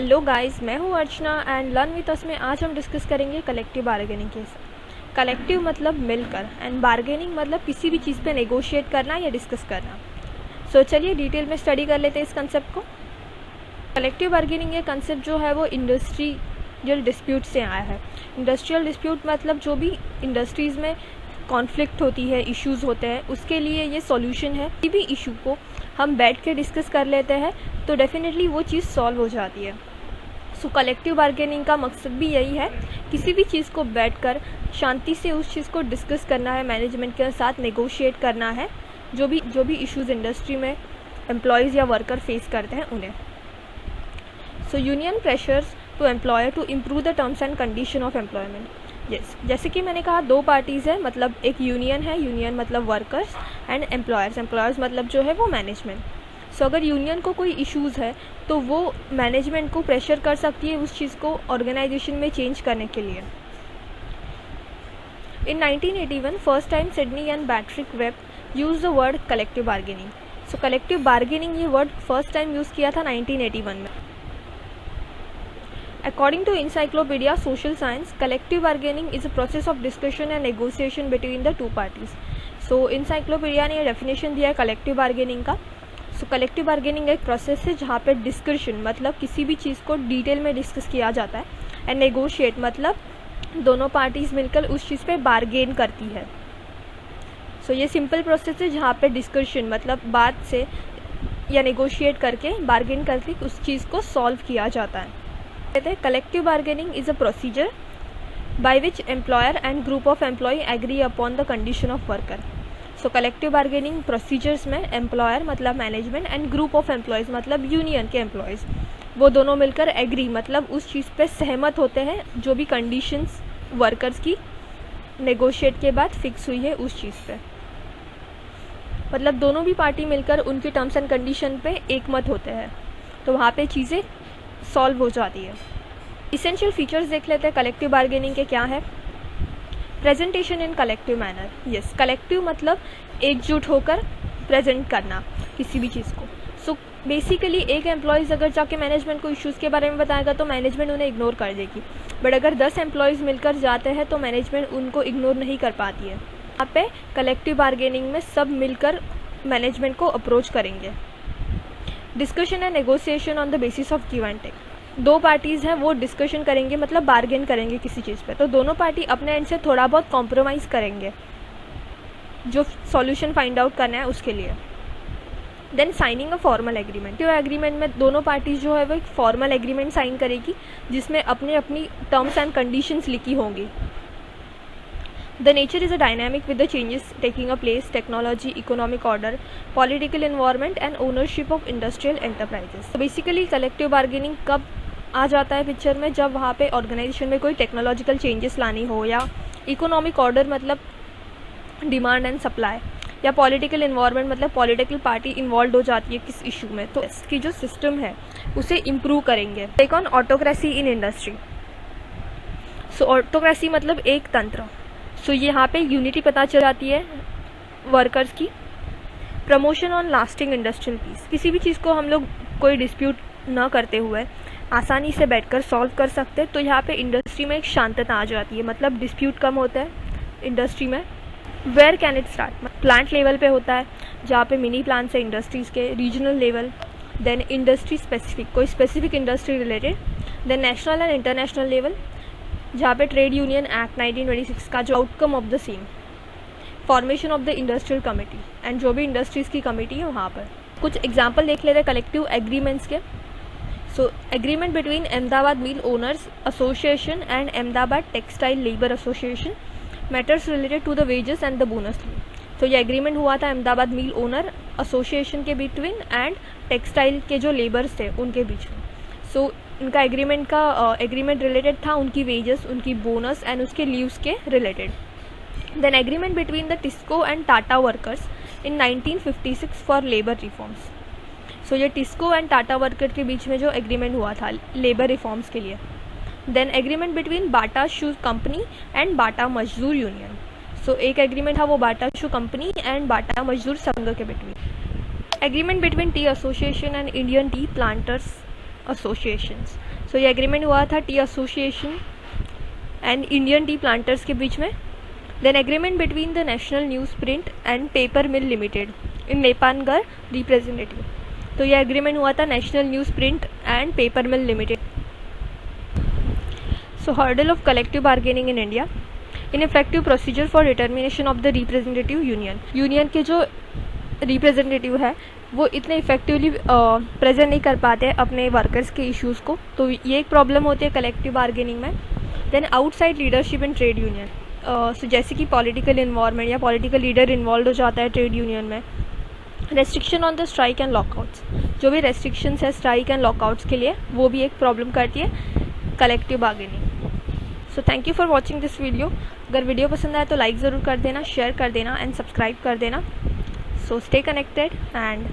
Hello guys, मैं हूँ अर्चना and learn with us में आज हम डिस्कस करेंगे कलेक्टिव बार्गेनिंग के साथ। कलेक्टिव मतलब मिलकर एंड बार्गेनिंग मतलब किसी भी चीज़ पे नेगोशिएट करना या डिस्कस करना। सो चलिए डिटेल में स्टडी कर लेते हैं इस कंसेप्ट को। कलेक्टिव बार्गेनिंग ये कंसेप्ट जो है वो इंडस्ट्रियल डिस्प्यूट से आया है। इंडस्ट्रियल डिस्प्यूट मतलब जो भी इंडस्ट्रीज़ में कॉन्फ्लिक्ट होती है, इश्यूज़ होते हैं, उसके लिए ये सॉल्यूशन है। किसी भी इशू को हम बैठ के डिस्कस कर लेते हैं तो डेफिनेटली वो चीज़ सॉल्व हो जाती है। सो कलेक्टिव बार्गेनिंग का मकसद भी यही है, किसी भी चीज़ को बैठकर शांति से उस चीज़ को डिस्कस करना है, मैनेजमेंट के साथ नेगोशिएट करना है, जो भी इश्यूज़ इंडस्ट्री में एम्प्लॉयज़ या वर्कर फेस करते हैं उन्हें। So union pressures to employer to improve the terms and condition of employment. Yes, जैसे कि मैंने कहा दो पार्टीज़ है, मतलब एक यूनियन है, यूनियन मतलब वर्कर्स, एंड एम्प्लॉयर्स मतलब जो है वो मैनेजमेंट। सो अगर यूनियन को कोई इश्यूज़ है तो वो मैनेजमेंट को प्रेशर कर सकती है उस चीज़ को ऑर्गेनाइजेशन में चेंज करने के लिए। In 1981 first time Sidney and Beatrice Webb use the word collective bargaining. So collective bargaining ये वर्ड फर्स्ट टाइम यूज़ किया था 1981 में। According to Encyclopedia Social Science, collective bargaining is a process of discussion and negotiation between the two parties. So Encyclopedia ने definition दिया है collective bargaining का। सो collective bargaining एक process है जहाँ पे डिस्कशन मतलब किसी भी चीज़ को डिटेल में डिस्कस किया जाता है, एंड नेगोशिएट मतलब दोनों पार्टीज़ मिलकर उस चीज़ पे बार्गेन करती है। सो ये सिंपल प्रोसेस है जहाँ पे डिस्कशन मतलब बात से या नेगोशिएट करके बार्गेन करके उस चीज़ को सॉल्व किया जाता है। Collective bargaining is a procedure by which employer and group of employ agree upon the condition of worker. So collective bargaining procedures में एम्प्लॉयर मतलब management and group of employees मतलब यूनियन के एम्प्लॉयज़, वो दोनों मिलकर एग्री मतलब उस चीज़ पे सहमत होते हैं जो भी कंडीशंस वर्कर्स की नेगोशिएट के बाद फिक्स हुई है उस चीज़ पे। मतलब दोनों भी पार्टी मिलकर उनकी टर्म्स एंड कंडीशन पे एकमत होते हैं तो वहाँ पे चीज़ें सॉल्व हो जाती है। इसेंशियल फीचर्स देख लेते हैं कलेक्टिव बार्गेनिंग के क्या है। प्रेजेंटेशन इन कलेक्टिव मैनर। यस, कलेक्टिव मतलब एकजुट होकर प्रेजेंट करना किसी भी चीज़ को। सो बेसिकली एक एम्प्लॉयज़ अगर जाके मैनेजमेंट को इश्यूज़ के बारे में बताएगा तो मैनेजमेंट उन्हें इग्नोर कर देगी, बट अगर 10 एम्प्लॉयज़ मिलकर जाते हैं तो मैनेजमेंट उनको इग्नोर नहीं कर पाती है। यहाँ पे कलेक्टिव बार्गेनिंग में सब मिलकर मैनेजमेंट को अप्रोच करेंगे। Discussion and negotiation on the basis of give and take. दो पार्टीज़ हैं वो डिस्कशन करेंगे मतलब बार्गेन करेंगे किसी चीज़ पे, तो दोनों पार्टी अपने एंड से थोड़ा बहुत कॉम्प्रोमाइज़ करेंगे जो सॉल्यूशन फाइंड आउट करना है उसके लिए। Then signing a formal agreement. जो एग्रीमेंट में दोनों पार्टीज जो है वो एक फॉर्मल एग्रीमेंट साइन करेगी जिसमें अपनी अपनी टर्म्स एंड कंडीशंस लिखी होंगी। The nature is a dynamic with the changes taking a place, technology, economic order, political environment and ownership of industrial enterprises. So basically collective bargaining कब आ जाता है picture में, जब वहाँ पे ऑर्गेनाइजेशन में कोई टेक्नोलॉजिकल चेंजेस लानी हो, या इकोनॉमिक ऑर्डर मतलब डिमांड एंड सप्लाई, या पॉलिटिकल इन्वायरमेंट मतलब पॉलिटिकल पार्टी इन्वॉल्व हो जाती है किस इशू में, तो इसकी जो सिस्टम है उसे इम्प्रूव करेंगे। Take on autocracy in industry. So autocracy मतलब एक तंत्र। सो यहाँ पे यूनिटी पता चल जाती है वर्कर्स की। Promotion on lasting industrial peace. किसी भी चीज़ को हम लोग कोई डिस्प्यूट न करते हुए आसानी से बैठकर सॉल्व कर सकते हैं, तो यहाँ पे इंडस्ट्री में एक शांतता आ जाती है, मतलब डिस्प्यूट कम होता है इंडस्ट्री में। Where can it start? Plant level पे होता है जहाँ पे मिनी प्लांट्स है इंडस्ट्रीज़ के। Regional level, then industry specific, कोई specific industry related, then national and international level जहाँ पे ट्रेड यूनियन एक्ट 1926 का जो outcome of the same, formation of the industrial committee, and जो भी इंडस्ट्रीज़ की कमेटी है वहाँ पर। कुछ एग्जांपल देख लेते हैं कलेक्टिव एग्रीमेंट्स के। So agreement between Ahmedabad mill owners association and Ahmedabad textile labour association matters related to the wages and the bonus. तो ये एग्रीमेंट हुआ था अहमदाबाद मिल ओनर एसोसिएशन के बिटवीन एंड टेक्सटाइल के जो लेबर्स थे उनके बीच में। सो इनका एग्रीमेंट रिलेटेड था उनकी वेजेस, उनकी बोनस एंड उसके लीव्स के related. Then agreement between the TISCO and Tata workers in 1956 for labour reforms. So ये टिस्को एंड टाटा वर्कर के बीच में जो एग्रीमेंट हुआ था लेबर रिफॉर्म्स के लिए। Then agreement between Bata shoe company and Bata मजदूर यूनियन। सो एक एग्रीमेंट था वो बाटा शू कंपनी एंड बाटा मजदूर संघ के बिटवीन। Agreement between tea association and Indian tea planters associations. So ये एग्रीमेंट हुआ था tea association and Indian tea planters के बीच में। Then agreement between the national newsprint and paper mill limited in Nepanagar representative. तो ये एग्रीमेंट हुआ था national newsprint and paper mill limited. So hurdle of collective bargaining in India, ineffective procedure for determination of the representative union. Union के जो representative है वो इतने effectively present नहीं कर पाते अपने वर्कर्स के इश्यूज़ को, तो ये एक प्रॉब्लम होती है कलेक्टिव बार्गेनिंग में। Then outside leadership in trade union, so जैसे कि पॉलिटिकल इन्वॉल्वमेंट या पॉलिटिकल लीडर इन्वॉल्व हो जाता है ट्रेड यूनियन में। Restriction on the strike and lockouts, जो भी रेस्ट्रिक्शंस है स्ट्राइक एंड लॉकआउट्स के लिए वो भी एक प्रॉब्लम करती है collective bargaining. So thank you for watching this video. अगर वीडियो पसंद आए तो लाइक ज़रूर कर देना, शेयर कर देना एंड सब्सक्राइब कर देना। So stay connected and